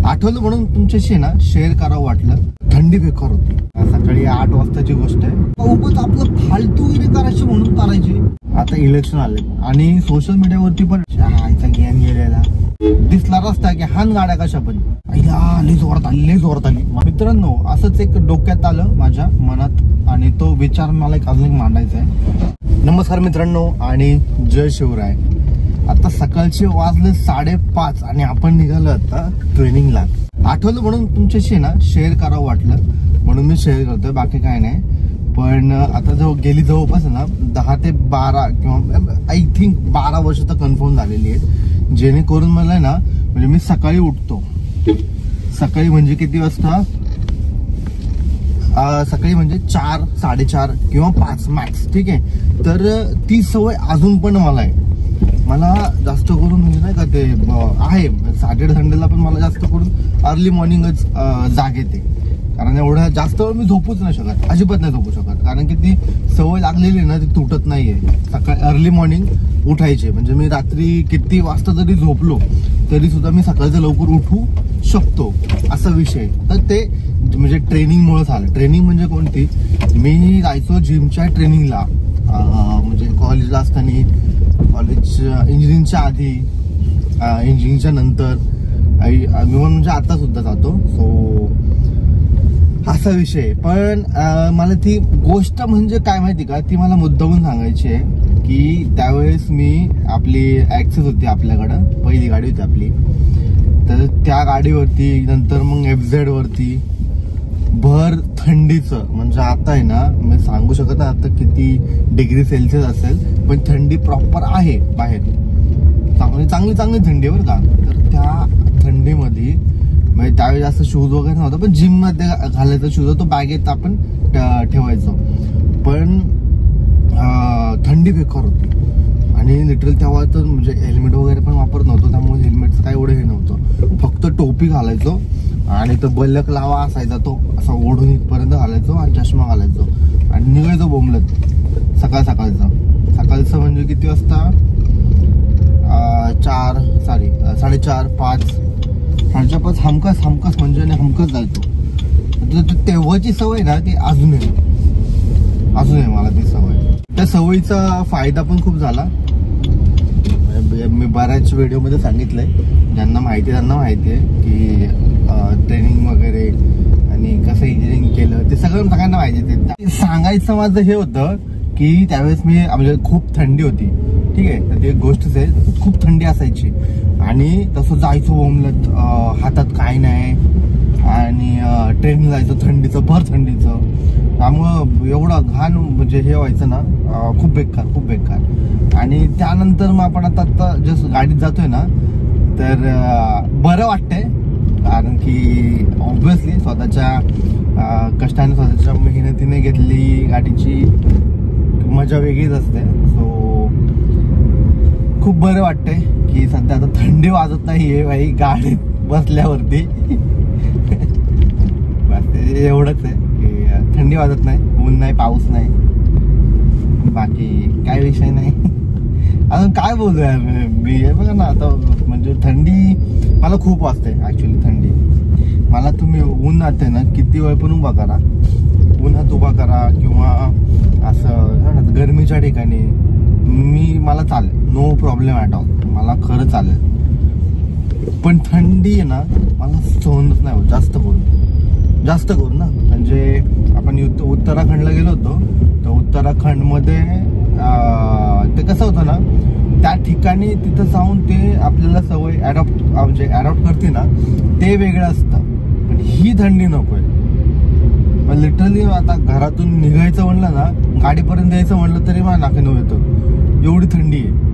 आठवलं म्हणून तुमच्याशी ना शेअर करावं वाटलं. थंडी बेकार होती. सकाळी 8 वाजताची गोष्ट आहे. उगाच आपलं फालतूगिरी करायची म्हणून करायची. आता इलेक्शन आले आणि सोशल मीडियावरती पण आयचा ज्ञान गेलेला दिसला रस्ता की हान गाड्या कशा पण लय जोरात आली. मित्रांनो, असंच एक डोक्यात आलं माझ्या मनात आणि तो विचार मला एक अजून मांडायचा आहे. नमस्कार मित्रांनो आणि जय शिवराय. आता सकाळचे वाजले 5:30 आणि आपण निघालो आता ट्रेनिंगला. आठवलं म्हणून तुमच्याशी ना शेअर करावं वाटलं म्हणून मी शेअर करतोय, बाकी काय नाही. पण आता गेली जवळपास ना 10 ते 12 किंवा आय थिंक 12 वर्ष तर कन्फर्म झालेली आहेत. जेणेकरून मला ना म्हणजे मी सकाळी उठतो. सकाळी म्हणजे किती वाजता? सकाळी म्हणजे 4, 4:30 किंवा 5 मॅक्स. ठीक आहे, तर ती सवय अजून पण मला आहे. मला जास्त करून म्हणजे नाही का ते आहे सॅटर्डे संडेला पण मला जास्त करून अर्ली मॉर्निंगच जाग येते. कारण एवढ्या जास्त वेळ मी झोपूच नाही शकत, अजिबात नाही झोपू शकत. कारण की ती सवय लागलेली ना ती तुटत नाहीये. सकाळी अर्ली मॉर्निंग उठायचे म्हणजे मी रात्री किती वाजता जरी झोपलो तरी सुद्धा मी सकाळचं लवकर उठू शकतो, असा विषय. तर ते म्हणजे ट्रेनिंगमुळे झालं. ट्रेनिंग म्हणजे कोणती? मी जायचो जिमच्या ट्रेनिंगला, म्हणजे कॉलेजला असताना, कॉलेज इंजिनिअरिंगच्या आधी, इंजिनिअरिंगच्या नंतर, मी म्हणजे आता सुद्धा जातो. सो असा विषय. पण मला ती गोष्ट म्हणजे काय माहिती का, ती मला मुद्दामून सांगायची आहे की त्यावेळेस मी आपली ॲक्सेस होती आपल्याकडं, पहिली गाडी होती आपली. तर त्या गाडीवरती नंतर मग FZ वरती भर थंडीचं म्हणजे आता आहे ना मी सांगू शकत नाही आता किती डिग्री सेल्सिअस असेल, पण थंडी प्रॉपर आहे बाहेर. चांगली थंडी बरं का. तर त्या थंडीमध्ये म्हणजे त्यावेळी जास्त शूज वगैरे नव्हता, पण जिम मध्ये घालायचा शूज तो बॅगेत आपण ठेवायचो. पण थंडी बेकार होती आणि लिटरल तेव्हा तर म्हणजे हेल्मेट वगैरे पण वापरत नव्हतो, त्यामुळे हेल्मेटचं काय एवढं हे नव्हतं. फक्त टोपी घालायचो आणि तो बलक लावा असायचा तो असा ओढून इथपर्यंत घालायचो आणि चष्मा घालायचो आणि निघायचो बोंबलत. सकाळचं म्हणजे किती वाजता? 4:30 5 5:30 हमखास म्हणजे हमखास जायचो. तेव्हाची सवय ना ती अजून आहे मला ती सवय. त्या सवयीचा फायदा पण खूप झाला. मी बऱ्याच व्हिडिओमध्ये सांगितलंय, ज्यांना माहिती त्यांना माहिती आहे की ट्रेनिंग वगैरे आणि कसं इंजिनिअरिंग केलं ते सगळ्यांना माहिती आहे. सांगायचं माझं हे होतं की त्यावेळेस मी म्हणजे खूप थंडी होती. ठीक आहे, तर ती एक गोष्टच आहे, खूप थंडी असायची आणि तसं जायचो बोंबलत, हातात काय नाही आणि ट्रेनिंग जायचं भर थंडीचं. त्यामुळं एवढं घाण म्हणजे हे व्हायचं ना, खूप बेकार. आणि त्यानंतर मग आपण आता जस्ट गाडीत जातोय ना तर बरं वाटतंय, कारण की ऑब्विसली स्वतःच्या कष्टाने स्वतःच्या मेहनतीने घेतली गाडीची मजा वेगळीच असते. सो खूप बरं वाटतंय की सध्या आता थंडी वाजत नाहीये बाई गाडीत बसल्यावरती. बस एवढंच आहे की थंडी वाजत नाही, ऊन नाही, पाऊस नाही, बाकी काय विषय नाही. अजून काय बोलूया मी, हे बघा ना आता म्हणजे थंडी मला खूप वाजते ऍक्च्युली. थंडी मला तुम्ही उन्हात आहे ना किती वेळ पण उन्हात उभा करा किंवा असं गरमीच्या ठिकाणी मला चालेल, नो प्रॉब्लेम ॲट ऑल, मला खरं चालेल. पण थंडी आहे ना मला सहनच नाही होत जास्त करून ना. म्हणजे आपण उत्तराखंडला गेलो होतो, तर उत्तराखंडमध्ये ते कसं होतं ना, त्या ठिकाणी तिथं जाऊन ते आपल्याला सवय ॲडॉप्ट करते ना, ते वेगळं असतं. पण ही थंडी नकोय. पण लिटरली आता घरातून निघायचं म्हणलं ना, गाडीपर्यंत यायचं म्हणलं तरी मला नाकेनऊ येतो, एवढी थंडी आहे.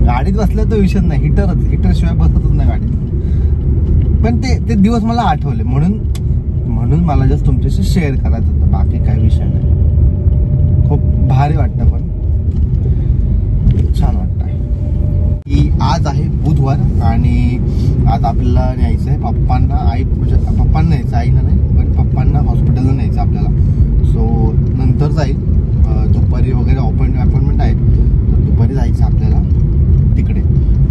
गाडीत बसल्या तर विषय नाही, हिटर शिवाय बसतच नाही गाडीत. पण ते दिवस मला आठवले म्हणून मला जस्ट तुमच्याशी शेअर करायचं होतं, बाकी काय विषय नाही. खूप भारी वाटतं, पण छान वाटतं की आज आहे बुधवार आणि आज आपल्याला न्यायचं आहे पप्पांना. पप्पांना न्यायचं, आईला नाही, पण पप्पांना हॉस्पिटलला न्यायचं आपल्याला. सो नंतर जाईल, दुपारी वगैरे अपॉइंटमेंट आहे, तर दुपारी जायचं आपल्याला तिकडे.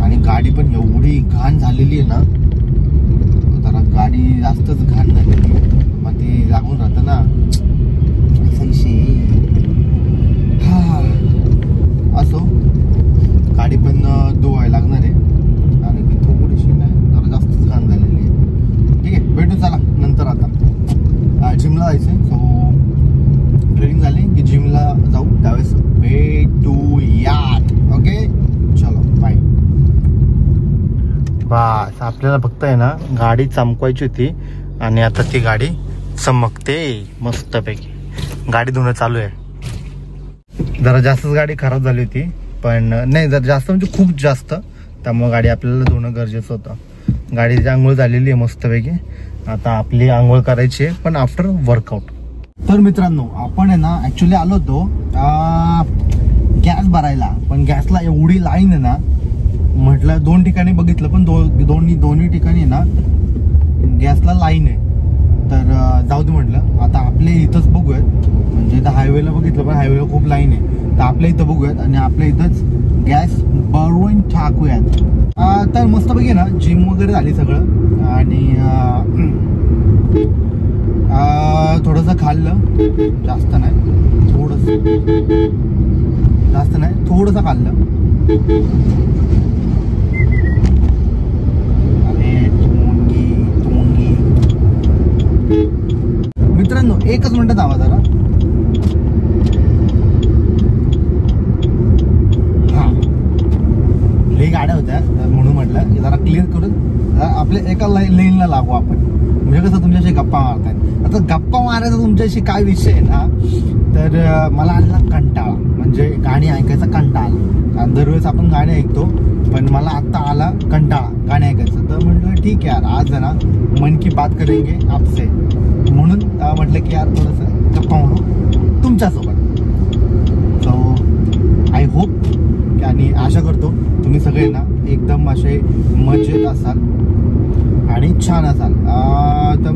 आणि गाडी पण एवढी घाण झालेली आहे ना आपल्याला फक्त आहे ना गाडी चमकवायची होती आणि आता ती गाडी चमकते मस्तपैकी. गाडी धुणं चालू आहे. जरा जास्तच गाडी खराब झाली होती, पण नाही जरा जास्त म्हणजे खूप जास्त, त्यामुळे गाडी आपल्याला धुणं गरजेचं होतं. गाडीची आंघोळ झालेली आहे मस्तपैकी. आता आपली आंघोळ करायची आहे, पण आफ्टर वर्कआउट. तर मित्रांनो, आपण आहे ना ॲक्च्युली आलो होतो गॅस भरायला, पण गॅसला एवढी लाईन आहे ना, म्हटलं 2 ठिकाणी बघितलं, पण दोन्ही ठिकाणी ना गॅसला लाईन आहे. तर जाऊ दे म्हटलं, आता आपल्या इथंच बघूयात. म्हणजे इथं हायवेला बघितलं, पण हायवेला खूप लाईन आहे, तर आपल्या इथं बघूयात आणि आपल्या इथंच गॅस भरवून टाकूयात. तर मस्तपैकी ना जिम वगैरे झाली सगळं आणि थोडंसं खाल्लं, जास्त नाही थोडंसं खाल्लं. मित्रांनो 1 मिनिट थांबा जरा. हा, लई गाड्या होत्या म्हणून म्हटलं जरा क्लिअर करून आपल्या एका लेनला लागू आपण. म्हणजे कसं तुमच्याशी गप्पा मारताय. आता गप्पा मारायचा तुमच्याशी काय विषय आहे ना, तर मला आलेला कंटाळा, म्हणजे गाणी ऐकायचा कंटाळा आला. कारण दरवेळेस आपण गाणी ऐकतो, पण मला आत्ता आला कंटाळा गाणी ऐकायचं. तर म्हटलं ठीक आहे यार, आज ना मन की बात करेंगे आपसे, म्हणून म्हटलं की यार थोडंसं गप्पा मारू तुमच्यासोबत. सो आय होप आणि आशा करतो तुम्ही सगळे ना एकदम असे मजेत असाल आणि छान असाल. तर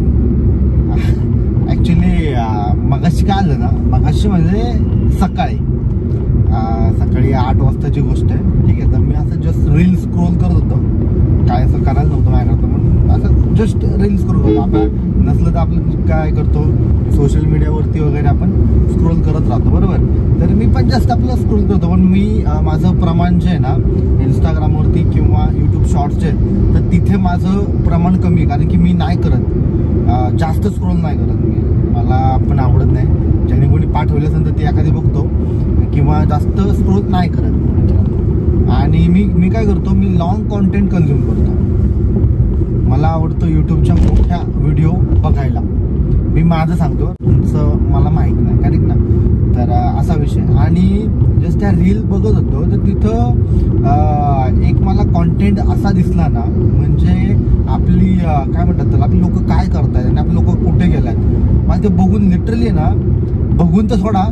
ॲक्च्युली मगाशी काय आलं ना, मगाशी म्हणजे सकाळी 8 वाजताची गोष्ट आहे, ठीक आहे. तर मी असं जस्ट रील स्क्रोल करत होतो, काय असं करायला नव्हतं माझ्याकडं, म्हणून असं जस्ट रील स्क्रोल करतो. आपण नसलं तर आपलं काय करतो, सोशल मीडियावरती वगैरे आपण स्क्रोल करत राहतो, बरोबर. तर मी पण जास्त आपलं स्क्रोल करतो, पण मी माझं प्रमाण जे आहे ना इंस्टाग्रामवरती किंवा यूट्यूब शॉर्ट्स जे आहेत, तर तिथे माझं प्रमाण कमी आहे. कारण की मी नाही करत, जास्त स्क्रोल नाही करत मी, मला पण आवडत नाही. ज्याने कोणी पाठवले असेल तर ते एखादी बघतो, किंवा जास्त स्क्रोल नाही करत. आणि मी काय करतो, मी लॉंग कॉन्टेंट कन्झ्युम करतो. मला आवडतं यूट्यूबच्या मोठ्या व्हिडिओ बघायला. मी माझं सांगतो, तुमचं मला माहीत नाही कारण ना. तर असा विषय. आणि जस्ट त्या रील बघत होतो, तर तिथं एक मला कॉन्टेंट असा दिसला ना, म्हणजे आपली काय म्हणतात त्याला, आपली लोक काय करतायत आणि आपली लोक कुठे गेलायत. मला ते बघून लिटरली ना, बघून तर सोडा,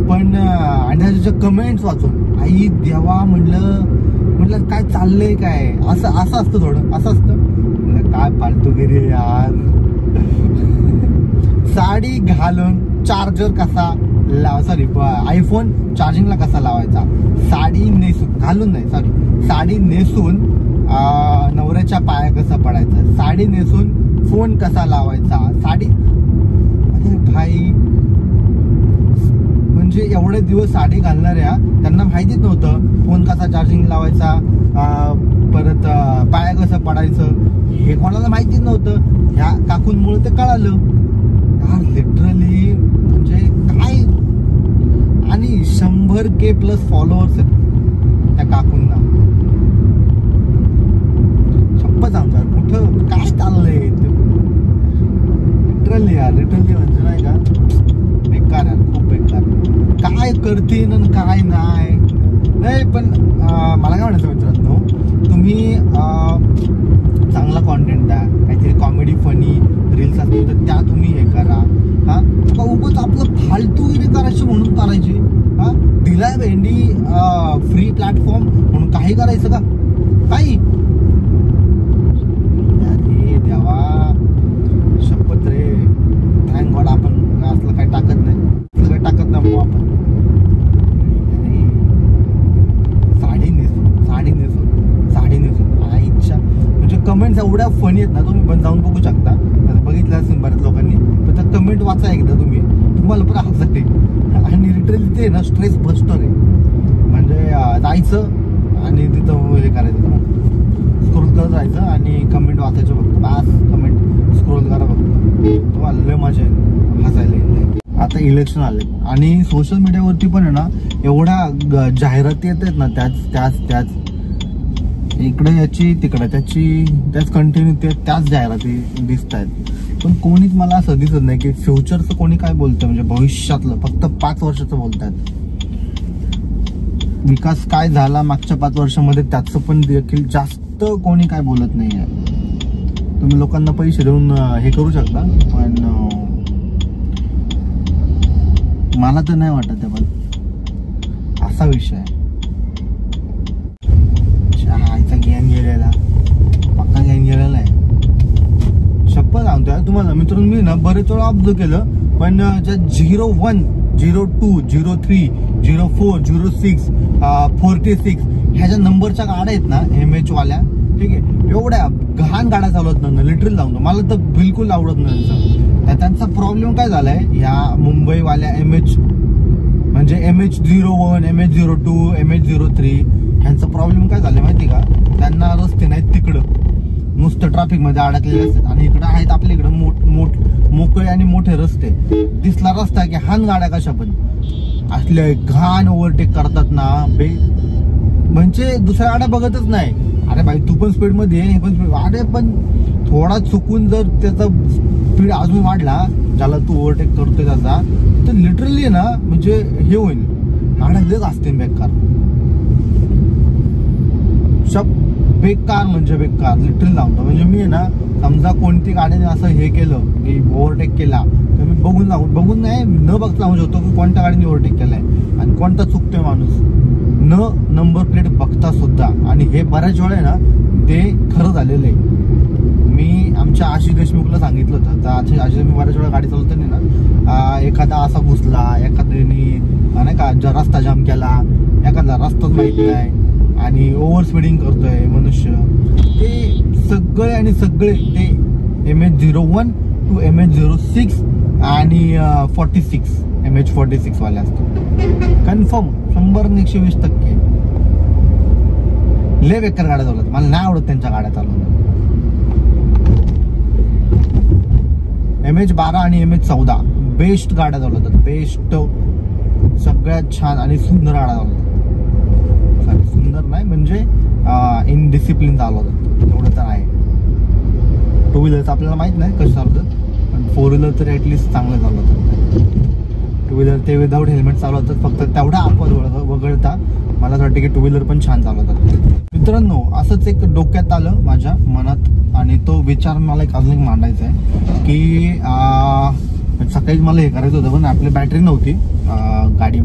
पण आणि त्याच्या कमेंट्स वाचून आई देवा म्हटलं काय चाललंय काय, असं असतं थोडं, असं असतं. म्हणजे काय फालतूगिरी यार. साडी घालून चार्जर कसा आयफोन चार्जिंगला कसा लावायचा, साडी नेसून घालून नाही साडी नेसून नवऱ्याच्या पाया कसं पडायचं, साडी नेसून फोन कसा लावायचा, साडी. अरे भाई, म्हणजे एवढे दिवस साडी घालणाऱ्या त्यांना माहितीच नव्हतं फोन कसा चार्जिंग लावायचा, परत पाया कसं पडायचं, हे कोणाला माहितीच नव्हतं. ह्या काकूंमुळे ते कळालं यार, लिटरली. म्हणजे काय, आणि 100K+ फॉलोअर्स आहेत त्या काकूंना. शप्पथ सांगतात, कुठं काय चाललंय लिटरली यार, लिटरली म्हणजे नाही का, बेकार यार, खूप बेकार. काय करतील आणि काय नाही. पण मला काय म्हणायचं मित्रांनो, तुम्ही चांगला कॉन्टेंट द्या, काहीतरी कॉमेडी फनी रील्स असतील तर त्या तुम्ही हे करा. हा, उगाच आपलं फालतूगिरी करायची म्हणून करायची. हा, दिलाय भेंडी फ्री प्लॅटफॉर्म म्हणून काही करायचं का, काही. अरे देवा, शपथ रे, थँक गॉड आपण असलं काही टाकत नाही, टाकत नाही आपण. साडी नेसून आईच्या, म्हणजे कमेंट्स एवढ्या फनी आहेत ना, तुम्ही पण जाऊन बघू शकता. बघितलं असेल बऱ्याच लोकांनी, पण त्या कमेंट वाचा एकदा तुम्हाला पण हसते. आणि लिटरली ते ना स्ट्रेस बस्टर आहे. म्हणजे जायचं आणि तिथं हे करायचं, स्क्रोल करत जायचं आणि कमेंट वाचायचं फक्त, बस कमेंट स्क्रोल करा फक्त, तुम्हाला लय मजा आहे, हसायला येईल. आता इलेक्शन आले आणि सोशल मीडियावरती पण आहे ना एवढ्या जाहिराती येतात ना, त्याच इकडे याची तिकडे त्याची, त्याच कंटिन्यू त्याच जाहिराती दिसत आहेत. पण कोणीच मला असं दिसत नाही की फ्युचरचं कोणी काय बोलतं, म्हणजे भविष्यातलं फक्त 5 वर्षाचं बोलतात. विकास काय झाला मागच्या 5 वर्षामध्ये त्याचं पण देखील जास्त कोणी काय बोलत नाही आहे. तुम्ही लोकांना पैसे देऊन हे करू शकता, पण मला तर नाही वाटत आहे. पण असा विषय आहे. आईचा ज्ञान गेलेला, पक्का ज्ञान गेलेला आहे. शपथ सांगतोय तुम्हाला मित्रांनो, मी ना बरेच वेळा ऑब्झर्व केलं, पण ज्या 01, 02, 03, 04, 06, 46 ह्याच्या नंबरच्या गाड्या आहेत ना MH वाल्या, ठीक आहे, एवढ्या घाण गाड्या चालवत नाही, लिटरली लावतो. मला तर बिलकुल आवडत नाही. त्यांचा प्रॉब्लेम काय झालाय ह्या मुंबईवाल्या MH, म्हणजे MH01, MH02, MH03 ह्यांचा प्रॉब्लेम काय झालाय माहिती का? त्यांना रस्ते नाहीत तिकडं, नुसतं ट्रॅफिक मध्ये अडकलेले असतात. आणि इकडं आहेत आपल्या इकडं मोकळे आणि मोठे रस्ते. दिसला रस्ता की हान गाड्या कशा पण असले घाण ओव्हरटेक करतात ना बे, म्हणजे दुसऱ्या गाड्या बघतच नाही. अरे भाई तू पण स्पीड मध्ये हे पण स्पीड, अरे पण थोडा चुकून जर त्याचा स्पीड अजून वाढला, ज्याला तू ओव्हरटेक करतोय त्याचा, तर लिटरली ना म्हणजे हे होईल, गाड्या लेच असते बेकार. बेकार म्हणजे बेकार लिटरली लावतो. म्हणजे मी ना समजा कोणती गाडीने असं हे केलं की ओव्हरटेक केला, तर मी बघून नाही न बघता लावू शकतो की कोणत्या गाडीने ओव्हरटेक केलाय आणि कोणता चुकतोय माणूस, न नंबर प्लेट बघता सुद्धा. आणि हे बऱ्याच वेळा ना ते खरं झालेलं आहे. मी आमच्या आशिष देशमुखला सांगितलं होतं, तर आशिष मी बऱ्याच वेळा गाडी चालवताना ना एखादा असा घुसला, एखाद्याने नाही का रस्ता जाम केला, एखादा रस्ताच माहित नाही आणि ओव्हर स्पीडिंग करतोय मनुष्य, ते सगळे आणि सगळे ते MH01 to MH06 आणि 46 MH46 वाले असतात कन्फर्म 100-120%. लय बेकार गाड्या चालवतात, मला नाही आवडत त्यांच्या गाड्या चालवणं. MH12 आणि MH14 बेस्ट गाड्या चालवतात, बेस्ट, सगळ्यात छान आणि सुंदर गाड्या चालवतात. सुंदर नाही म्हणजे इन डिसिप्लिन चालवतात, तेवढं तर आहे. 2 व्हीलरचं आपल्याला माहित नाही कसं चालवतात, पण 4 व्हीलर तर ऍटलिस्ट चांगलं चालवतात. 2 व्हीलर ते विदाऊट हेल्मेट चालवतात, फक्त तेवढा अपवाद वगळता मला असं वाटतं की 2 व्हीलर पण छान चालवतात. मित्रांनो असंच एक डोक्यात आलं माझ्या मनात, आणि तो विचार मला एक अजून एक मांडायचा आहे की सकाळी मला हे करायचं होतं, पण आपली बॅटरी नव्हती गाडी,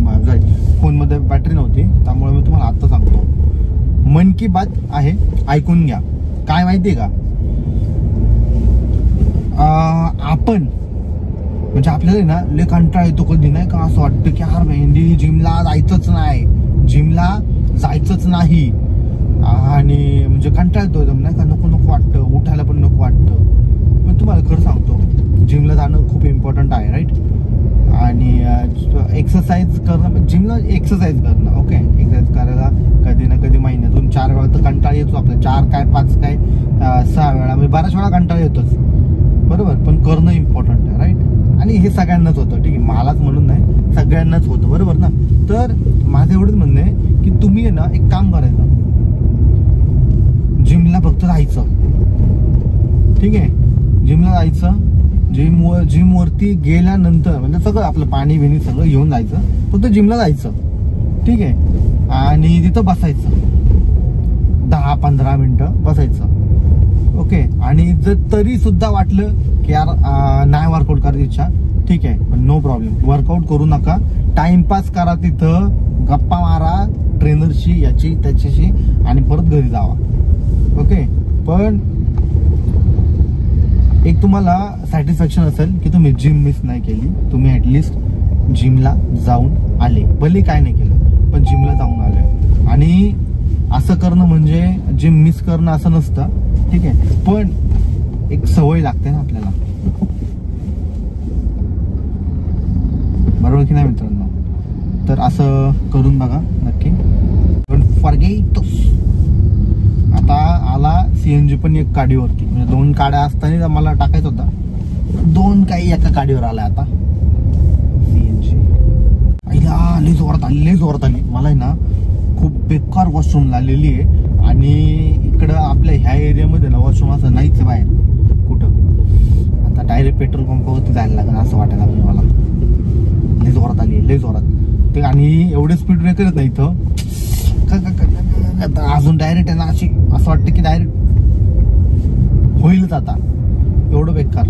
फोनमध्ये बॅटरी नव्हती, त्यामुळे मी तुम्हाला आत्ता सांगतो. मन की बात आहे, ऐकून घ्या. काय माहितीये का, आपण म्हणजे आपल्याला ना लय कंटाळा येतो कधी नाही का, असं वाटतं की यार मेहंदी जिमला जायचंच नाही, आणि म्हणजे कंटाळा येतो एकदम नाही का, नको वाटतं, उठायला पण नको वाटतं. पण तुम्हाला खरं सांगतो, जिमला जाणं खूप इम्पॉर्टंट आहे, राईट. आणि एक्सरसाइज करणं, जिमला एक्सरसाइज करणं, ओके, एक्सरसाइज करायला कधी ना कधी महिन्यातून 4 वेळा तर कंटाळा येतो आपल्याला. 4 काय 5 काय 6 वेळा, म्हणजे बऱ्याच वेळा कंटाळा येतोच, बरोबर. पण करणं इम्पॉर्टंट आहे, राईट. आणि हे सगळ्यांनाच होतं, ठीक आहे, मलाच म्हणून नाही, सगळ्यांनाच होतं, बरोबर ना. तर माझं एवढंच म्हणणं आहे की तुम्ही आहे ना एक काम करायचं, जिमला फक्त जायचं, ठीक आहे, जिमला जायचं. जिम वरती गेल्यानंतर म्हणजे सगळं आपलं पाणी बिणी सगळं घेऊन जायचं, फक्त जिमला जायचं, ठीक आहे. आणि तिथं बसायचं 10-15 मिनिटं बसायचं, ओके. आणि जर तरी सुद्धा वाटलं की यार नाही वर्कआउट करायची इच्छा, ठीक आहे, पण नो प्रॉब्लेम, वर्कआउट करू नका, टाइमपास करा तिथं, गप्पा मारा ट्रेनरशी, याची त्याच्याशी, आणि परत घरी जावा, ओके. पण एक तुम्हाला सॅटिस्फॅक्शन असेल की तुम्ही जिम मिस नाही केली, तुम्ही ऍटलिस्ट जिमला जाऊन आले, भले काय नाही केलं पण जिमला जाऊन आले. आणि असं करणं म्हणजे जिम मिस करणं असं नसतं, ठीक आहे, पण एक सवय लागते ना आपल्याला, बरोबर की नाही मित्रांनो. तर असं करून बघा नक्की. पण फॉरगेट आता आला CNG पण एक गाडीवरती, म्हणजे 2 गाड्या असताना मला टाकायचा होता, 2 काही एका गाडीवर आला आता CNG. लय जोरात आली मला आहे ना, खूप बेकार वॉशरूम लागलेली आहे. आणि इकडं आपल्या ह्या एरियामध्ये ना वॉशरूम असं नाहीच बाहेर कुठं. आता डायरेक्ट पेट्रोल पंपावरती जायला लागेल असं वाटायला लागलं मला. लई जोरात आली, लई जोरात ते. आणि एवढे स्पीड ब्रेकर आहेत ना इथं, अजून डायरेक्ट आहे ना अशी असं वाटतं की डायरेक्ट होईलच आता, एवढं बेकार.